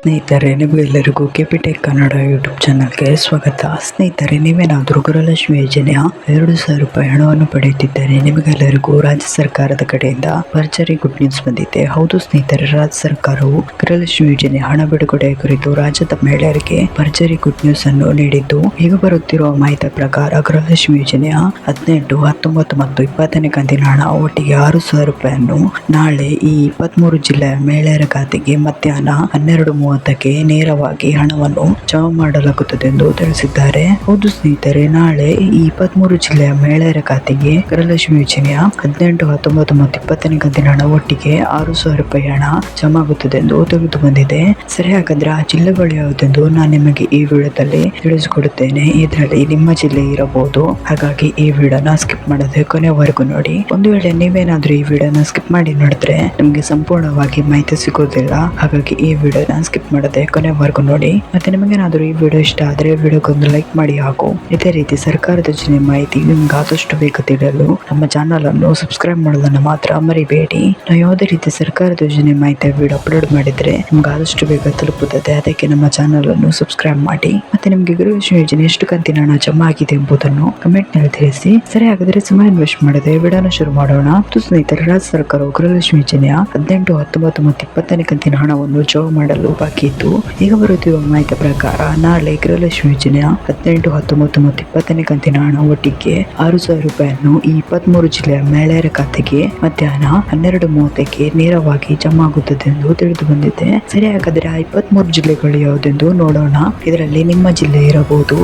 ಸ್ನೇಹಿತರೆ, ನಿಮಗೆಲ್ಲರಿಗೂ ಕೆಪಿಟೆಕ್ ಕನ್ನಡ ಯೂಟ್ಯೂಬ್ ಚಾನಲ್ಗೆ ಸ್ವಾಗತ. ಸ್ನೇಹಿತರೆ, ನೀವೇನಾದರೂ ಗೃಹಲಕ್ಷ್ಮಿ ಯೋಜನೆಯ 2,000 ರೂಪಾಯಿ ಹಣವನ್ನು ಪಡೆಯುತ್ತಿದ್ದರೆ ನಿಮಗೆಲ್ಲರಿಗೂ ರಾಜ್ಯ ಸರ್ಕಾರದ ಕಡೆಯಿಂದ ಭರ್ಜರಿ ಗುಡ್ ನ್ಯೂಸ್ ಬಂದಿದೆ. ಹೌದು ಸ್ನೇಹಿತರೆ, ರಾಜ್ಯ ಸರ್ಕಾರವು ಗೃಹಲಕ್ಷ್ಮಿ ಯೋಜನೆ ಹಣ ಬಿಡುಗಡೆ ಕುರಿತು ರಾಜ್ಯದ ಮಹಿಳೆಯರಿಗೆ ಭರ್ಜರಿ ಗುಡ್ ನ್ಯೂಸ್ ಅನ್ನು ನೀಡಿದ್ದು, ಈಗ ಬರುತ್ತಿರುವ ಮಾಹಿತಿ ಪ್ರಕಾರ ಗೃಹಲಕ್ಷ್ಮಿ ಯೋಜನೆಯ 18, 19 ಮತ್ತು 20ನೇ ಕಂತಿನ ಹಣ ಒಟ್ಟಿಗೆ 6,000 ರೂಪಾಯಿಯನ್ನು ನಾಳೆ ಈ 23 ಜಿಲ್ಲೆಯ ಮಹಿಳೆಯರ ಖಾತೆಗೆ ಮಧ್ಯಾಹ್ನ 12:30ಕ್ಕೆ ನೇರವಾಗಿ ಹಣವನ್ನು ಜಮಾ ಮಾಡಲಾಗುತ್ತದೆ ಎಂದು ತಿಳಿಸಿದ್ದಾರೆ. ಹೌದು ಸ್ನೇಹಿತರೆ, ನಾಳೆ ಈ 23 ಜಿಲ್ಲೆಯ ಮಹಿಳೆಯರ ಖಾತೆಗೆ ಗೃಹಲಕ್ಷ್ಮಿ ಯೋಜನೆಯ 18, 19 ಮತ್ತು 20ನೇ ಕಂತಿನ ಹಣ ಒಟ್ಟಿಗೆ 6,000 ರೂಪಾಯಿ ಹಣ ಜಮಾ ಆಗುತ್ತದೆ ಎಂದು ತಿಳಿದು ಬಂದಿದೆ. ಸರಿ, ಹಾಗಾದ್ರೆ ಆ ಜಿಲ್ಲೆಗಳು ಯಾವುದೆಂದು ನಾನು ನಿಮಗೆ ಈ ವಿಡಿಯೋದಲ್ಲಿ ತಿಳಿಸಿಕೊಡುತ್ತೇನೆ. ಇದರಲ್ಲಿ ನಿಮ್ಮ ಜಿಲ್ಲೆ ಇರಬಹುದು, ಹಾಗಾಗಿ ಈ ವಿಡಿಯೋನ ಸ್ಕಿಪ್ ಮಾಡದೆ ಕೊನೆವರೆಗೂ ನೋಡಿ. ಒಂದು ವೇಳೆ ನೀವೇನಾದ್ರೂ ಈ ವಿಡಿಯೋನ ಸ್ಕಿಪ್ ಮಾಡಿ ನೋಡಿದ್ರೆ ನಿಮಗೆ ಸಂಪೂರ್ಣವಾಗಿ ಮಾಹಿತಿ ಸಿಗೋದಿಲ್ಲ. ಹಾಗಾಗಿ ಈ ವಿಡಿಯೋನ ಸ್ಕಿಪ್ ಮಾಡದೆ ಕೊನೆವರೆಗೂ ನೋಡಿ. ಮತ್ತೆ ನಿಮಗೇನಾದರೂ ಈ ವಿಡಿಯೋ ಇಷ್ಟ ಆದರೆ ವಿಡಿಯೋಗೊಂದು ಲೈಕ್ ಮಾಡಿ ಹಾಗೂ ಇದೇ ರೀತಿ ಸರ್ಕಾರದ ಯೋಜನೆ ಮಾಹಿತಿ ನಿಮ್ಗೆ ಆದಷ್ಟು ಬೇಗ ತಿಳಿಯಲು ನಮ್ಮ ಚಾನಲ್ ಅನ್ನು ಸಬ್ಸ್ಕ್ರೈಬ್ ಮಾಡೋದನ್ನ ಮಾತ್ರ ಮರಿಬೇಡಿ. ನಾವು ಯಾವುದೇ ರೀತಿ ಸರ್ಕಾರದ ಯೋಜನೆ ಮಾಹಿತಿ ವಿಡಿಯೋ ಅಪ್ಲೋಡ್ ಮಾಡಿದ್ರೆ ನಿಮ್ಗೆ ಆದಷ್ಟು ಬೇಗ ತಲುಪುತ್ತದೆ. ಅದಕ್ಕೆ ನಮ್ಮ ಚಾನಲ್ ಅನ್ನು ಸಬ್ಸ್ಕ್ರೈಬ್ ಮಾಡಿ. ಮತ್ತೆ ನಿಮಗೆ ಗೃಹಲಕ್ಷ್ಮಿ ಯೋಜನೆ ಎಷ್ಟು ಕಂತಿನ ಹಣ ಜಮಾ ಆಗಿದೆ ಎಂಬುದನ್ನು ಕಮೆಂಟ್ ನಲ್ಲಿ ತಿಳಿಸಿ. ಸರಿ, ಹಾಗಾದ್ರೆ ಸಮಯ ಇನ್ವೆಸ್ಟ್ ಮಾಡದೆ ವಿಡಿಯೋನ ಶುರು ಮಾಡೋಣ. ಸ್ನೇಹಿತರೆ, ರಾಜ್ಯ ಸರ್ಕಾರವು ಗೃಹಲಕ್ಷ್ಮಿ ಯೋಜನೆಯ 18, 19 ಮತ್ತು 20ನೇ ಕಂತಿನ ಹಣವನ್ನು ಜಮಾ ಮಾಡಲು ಬಾಕಿ ಇದ್ದು, ಈಗ ಬರುತ್ತಿರುವ ಮಾಹಿತಿ ಪ್ರಕಾರ ನಾಳೆ ಗೃಹಲಕ್ಷ್ಮಿ ಯೋಜನೆಯ 18, 19 ಮತ್ತು 20ನೇ ಕಂತಿನ ಹಣ ಒಟ್ಟಿಗೆ 6,000 ರೂಪಾಯಿಯನ್ನು ಈ 23 ಜಿಲ್ಲೆಯ ಮಹಿಳೆಯರ ಖಾತೆಗೆ ಮಧ್ಯಾಹ್ನ 12:30ಕ್ಕೆ ನೇರವಾಗಿ ಜಮಾ ಆಗುತ್ತದೆ ಎಂದು ತಿಳಿದು ಬಂದಿದೆ. ಸರಿ, ಹಾಗಾದ್ರೆ ಆ 23 ಜಿಲ್ಲೆಗಳು ಯಾವುದೆಂದು ನೋಡೋಣ. ಇದರಲ್ಲಿ ನಿಮ್ಮ ಜಿಲ್ಲೆ ಇರಬಹುದು,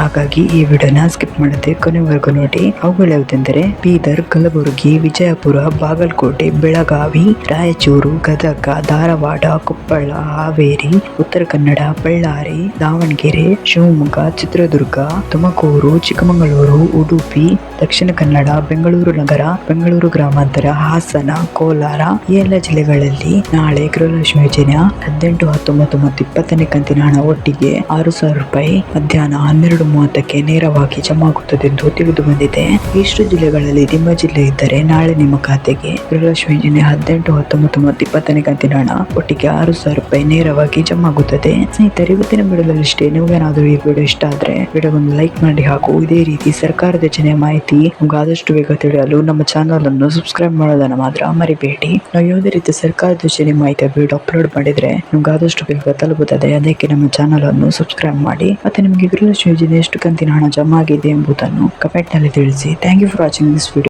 ಹಾಗಾಗಿ ಈ ವಿಡಿಯೋನ ಸ್ಕಿಪ್ ಮಾಡದೆ ಕೊನೆವರೆಗೂ ನೋಡಿ. ಅವುಗಳು ಯಾವುದೆಂದರೆ ಬೀದರ್, ಕಲಬುರಗಿ, ವಿಜಯಪುರ, ಬಾಗಲಕೋಟೆ, ಬೆಳಗಾವಿ, ರಾಯಚೂರು, ಗದಗ, ಧಾರವಾಡ, ಕೊಪ್ಪಳ, ಹಾವೇರಿ, ಉತ್ತರ ಕನ್ನಡ, ಬಳ್ಳಾರಿ, ದಾವಣಗೆರೆ, ಶಿವಮೊಗ್ಗ, ಚಿತ್ರದುರ್ಗ, ತುಮಕೂರು, ಚಿಕ್ಕಮಗಳೂರು, ಉಡುಪಿ, ದಕ್ಷಿಣ ಕನ್ನಡ, ಬೆಂಗಳೂರು ನಗರ, ಬೆಂಗಳೂರು ಗ್ರಾಮಾಂತರ, ಹಾಸನ, ಕೋಲಾರ ಈ ಎಲ್ಲ ಜಿಲ್ಲೆಗಳಲ್ಲಿ ನಾಳೆ ಗೃಹಲಕ್ಷ್ಮಿ ಯೋಜನೆಯ 18, 19 ಮತ್ತು 20ನೇ ಕಂತಿನ ಹಣ ಒಟ್ಟಿಗೆ 6,000 ರೂಪಾಯಿ ಮಧ್ಯಾಹ್ನ 12:30ಕ್ಕೆ ನೇರವಾಗಿ ಜಮಾ ಆಗುತ್ತದೆ ಎಂದು ತಿಳಿದು ಬಂದಿದೆ. ಇಷ್ಟು ಜಿಲ್ಲೆಗಳಲ್ಲಿ ನಿಮ್ಮ ಜಿಲ್ಲೆ ಇದ್ದರೆ ನಾಳೆ ನಿಮ್ಮ ಖಾತೆಗೆ ಗೃಹಲಕ್ಷ್ಮಿ ಯೋಜನೆ 18, 19 ಮತ್ತು 20ನೇ ಕಂತಿನ ಹಣ ಒಟ್ಟಿಗೆ 6,000 ರೂಪಾಯಿ ನೇರವಾಗಿ ಜಮಾ ಆಗುತ್ತದೆ. ಸ್ನೇಹಿತರೆ, ಇವತ್ತಿನ ವಿಡಿಯೋದಲ್ಲಿ ಇಷ್ಟೇ. ನಿಮಗೇನಾದರೂ ಈ ವಿಡಿಯೋ ಇಷ್ಟ ಆದ್ರೆ ವಿಡಿಯೋಗೊಂದು ಲೈಕ್ ಮಾಡಿ ಹಾಗೂ ಇದೇ ರೀತಿ ಸರ್ಕಾರದ ಯೋಜನೆ ಮಾಹಿತಿ ನಿಮ್ಗೆ ಆದಷ್ಟು ಬೇಗ ತಿಳಿಯಲು ನಮ್ಮ ಚಾನಲ್ ಅನ್ನು ಸಬ್ಸ್ಕ್ರೈಬ್ ಮಾಡೋದನ್ನ ಮಾತ್ರ ಮರಿಬೇಡಿ. ನಾವು ಯಾವುದೇ ರೀತಿ ಸರ್ಕಾರದ ಯೋಜನೆ ಮಾಹಿತಿ ವಿಡಿಯೋ ಅಪ್ಲೋಡ್ ಮಾಡಿದ್ರೆ ನಿಮ್ಗೆ ಆದಷ್ಟು ಬೇಗ ತಲುಪುತ್ತದೆ. ಅದಕ್ಕೆ ನಮ್ಮ ಚಾನಲ್ ಅನ್ನು ಸಬ್ಸ್ಕ್ರೈಬ್ ಮಾಡಿ. ಮತ್ತೆ ನಿಮಗೆ ಗೃಹಲಕ್ಷ್ಮಿ ಯೋಜನೆ ಎಷ್ಟು ಕಂತಿನ ಹಣ ಜಮಾ ಆಗಿದೆ ಎಂಬುದನ್ನು ಕಮೆಂಟ್ ನಲ್ಲಿ ತಿಳಿಸಿ. Thank you for watching this video.